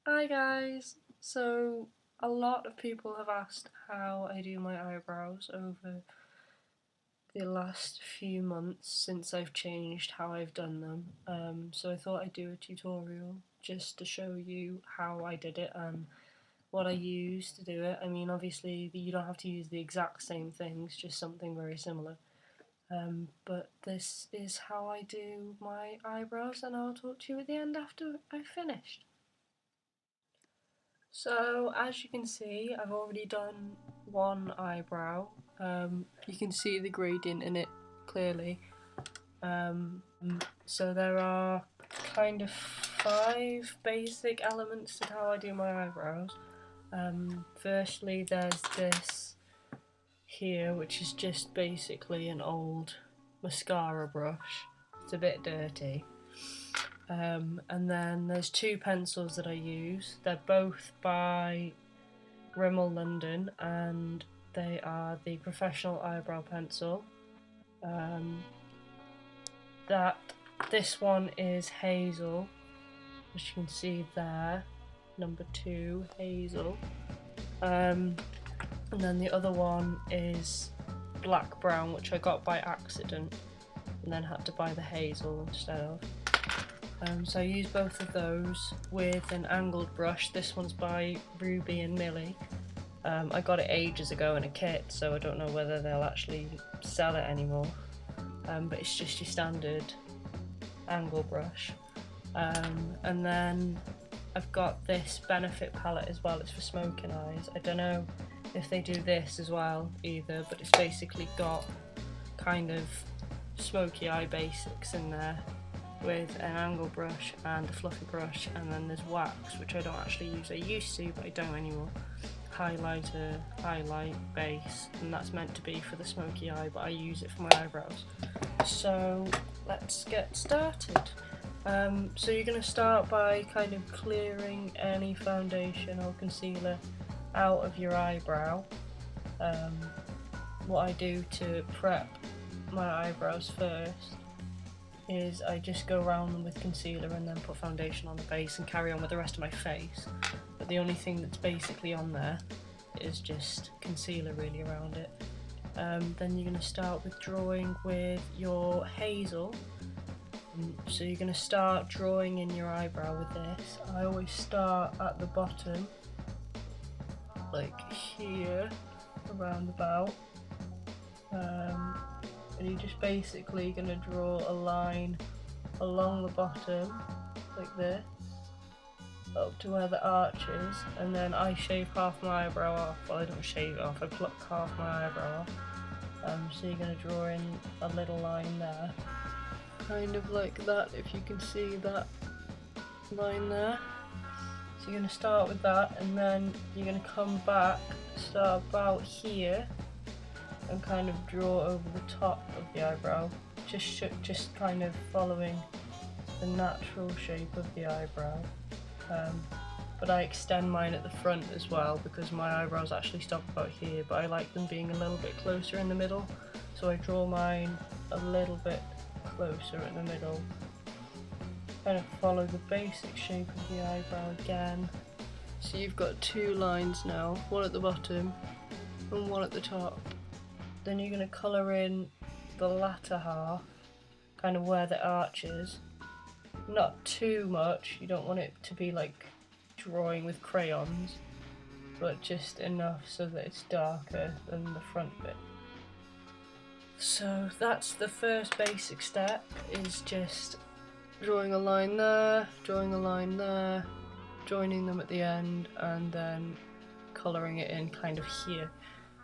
Hi guys! So, a lot of people have asked how I do my eyebrows over the last few months since I've changed how I've done them. So I thought I'd do a tutorial just to show you how I did it and what I used to do it. I mean, obviously you don't have to use the exact same things, just something very similar. But this is how I do my eyebrows, and I'll talk to you at the end after I've finished. So as you can see, I've already done one eyebrow. You can see the gradient in it clearly. So there are kind of 5 basic elements to how I do my eyebrows. Firstly, there's this here, which is just basically an old mascara brush. It's a bit dirty. And then there's 2 pencils that I use. They're both by Rimmel London and they are the professional eyebrow pencil. This one is Hazel, as you can see there, number 2, Hazel. And then the other one is black brown, which I got by accident and then had to buy the Hazel instead of. So I use both of those with an angled brush. This one's by Ruby Millie. I got it ages ago in a kit, so I don't know whether they'll actually sell it anymore. But it's just your standard angle brush. And then I've got this Benefit palette as well. It's for smoking eyes. I don't know if they do this as well either, but it's basically got kind of smoky eye basics in there, with an angle brush and a fluffy brush, and then there's wax, which I don't actually use. I used to, but I don't anymore. Highlighter, highlight, base, and that's meant to be for the smoky eye, but I use it for my eyebrows. So let's get started. So you're going to start by kind of clearing any foundation or concealer out of your eyebrow. What I do to prep my eyebrows first is I just go around them with concealer and then put foundation on the base and carry on with the rest of my face. But the only thing that's basically on there is just concealer really around it. Then you're going to start with drawing with your Hazel. So you're going to start drawing in your eyebrow with this. I always start at the bottom, like here, around about. And you're just basically going to draw a line along the bottom, like this, up to where the arch is, and then I shave half my eyebrow off. Well, I don't shave it off, I pluck half my eyebrow off. So you're going to draw in a little line there, kind of like that, if you can see that line there. So you're going to start with that, and then you're going to come back, start about here, and kind of draw over the top of the eyebrow, just kind of following the natural shape of the eyebrow. But I extend mine at the front as well, because my eyebrows actually stop about here, but I like them being a little bit closer in the middle, so I draw mine a little bit closer in the middle. Kind of follow the basic shape of the eyebrow again. So you've got 2 lines now, one at the bottom and one at the top. Then you're going to colour in the latter half, kind of where the arch is. Not too much, you don't want it to be like drawing with crayons, but just enough so that it's darker than the front bit. So that's the first basic step, is just drawing a line there, drawing a line there, joining them at the end, and then colouring it in kind of here.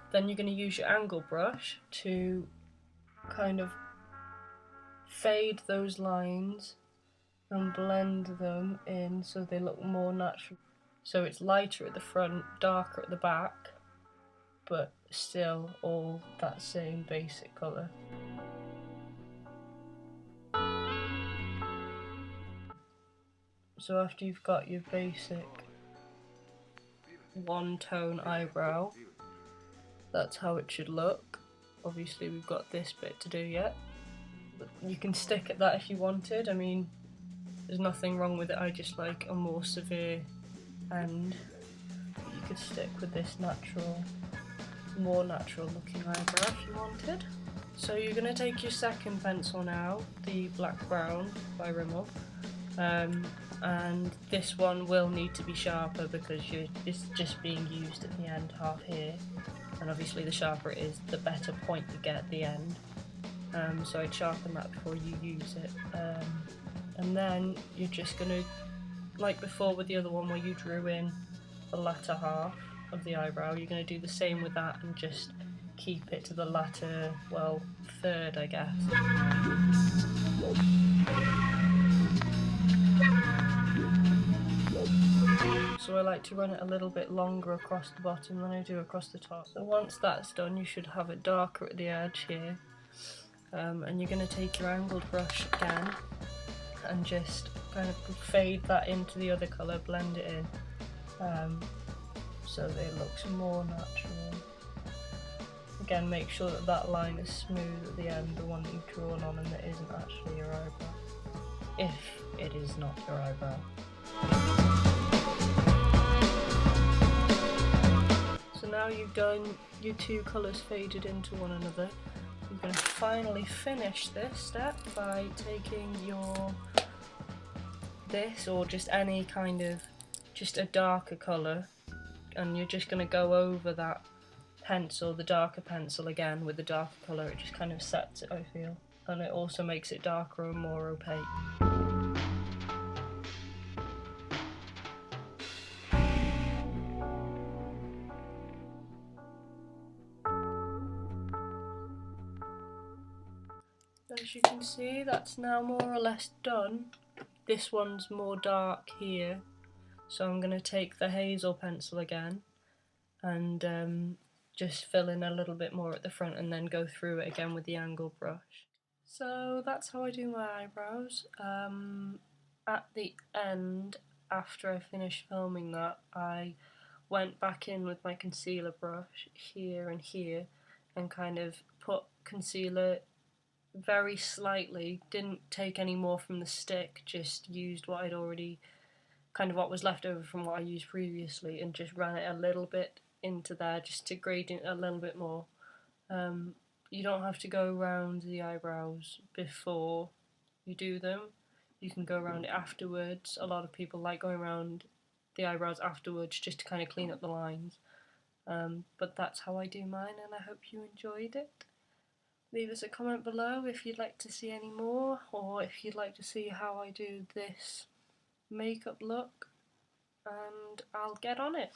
Then you're going to use your angle brush to kind of fade those lines and blend them in so they look more natural. So it's lighter at the front, darker at the back, but still all that same basic colour. So after you've got your basic one-tone eyebrow, that's how it should look. Obviously we've got this bit to do yet. But you can stick at that if you wanted. I mean, there's nothing wrong with it. I just like a more severe end, you could stick with this natural, more natural looking eyebrow if you wanted. So you're going to take your second pencil now, the black brown by Rimmel, and this one will need to be sharper because it's just being used at the end half here, and obviously the sharper it is, the better point you get at the end. So I'd sharpen that before you use it, and then you're just going to, like before with the other one where you drew in the latter half of the eyebrow, you're going to do the same with that and just keep it to the latter, well, third I guess. So I like to run it a little bit longer across the bottom than I do across the top. So once that's done, you should have it darker at the edge here. And you're going to take your angled brush again and just kind of fade that into the other colour, blend it in, so that it looks more natural. Again, make sure that that line is smooth at the end, the one that you've drawn on, and that isn't actually your eyebrow, if it is not your eyebrow. So now you've done your two colours faded into one another, you're going to finally finish this step by taking this, or just any kind of, just a darker colour, and you're just going to go over that pencil, the darker pencil again with the darker colour. It just kind of sets it, I feel, and it also makes it darker and more opaque. As you can see, that's now more or less done. This one's more dark here, so I'm going to take the Hazel pencil again and just fill in a little bit more at the front and then go through it again with the angle brush. So that's how I do my eyebrows. At the end, after I finished filming that, I went back in with my concealer brush here and here and kind of put concealer very slightly, didn't take any more from the stick, just used what I'd already, kind of what was left over from what I used previously, and just ran it a little bit into there just to gradient a little bit more. You don't have to go around the eyebrows before you do them, you can go around it afterwards. A lot of people like going around the eyebrows afterwards just to kind of clean up the lines, but that's how I do mine, and I hope you enjoyed it. Leave us a comment below if you'd like to see any more, or if you'd like to see how I do this makeup look, and I'll get on it.